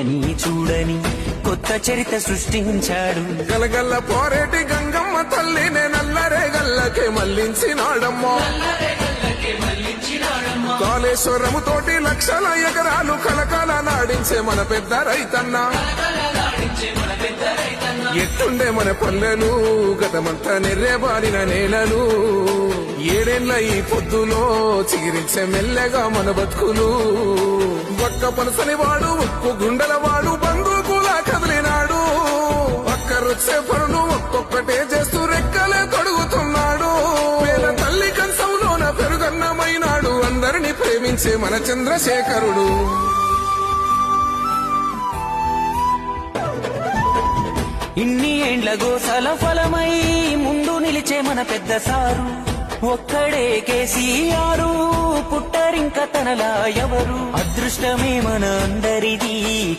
చూడని కొత్త చరిత్ర సృష్టించాడు. గలగల్ల పోరేటి గంగమ్మ తల్లినే నల్లరే గల్లకే మళ్లించినాడమ్మా. కాళేశ్వరము తోటి లక్షల ఎకరాలు కలకాల నాడించే మన పెద్ద రైతన్న. ఎట్టుండే మన పల్లెలు గతమంతా నెర్రేబారిన నేలలు. ఏడేళ్ల ఈ పొద్దులో చిగిరించే మెల్లగా మన బతుకులు. ఒక్క పనసని వాడు ఉప్పు గుండెల వాడు బంధువులా కదిలినాడు. ఒక్కరొచ్చే పనులు ఒక్కొక్కటే చేస్తూ రెక్కలే తొడుగుతున్నాడు. వేల తల్లి కంచంలోన పెరుగన్నమైనాడు. అందరినీ ప్రేమించే మన చంద్రశేఖరుడు. ఇన్ని ఏండ్ల గోసల ఫలమై ముందు నిలిచే మన పెద్ద సారు. ఒక్కడే కేసీఆరు, పుట్టరింక తనలా ఎవరు. అదృష్టమే మన అందరిది.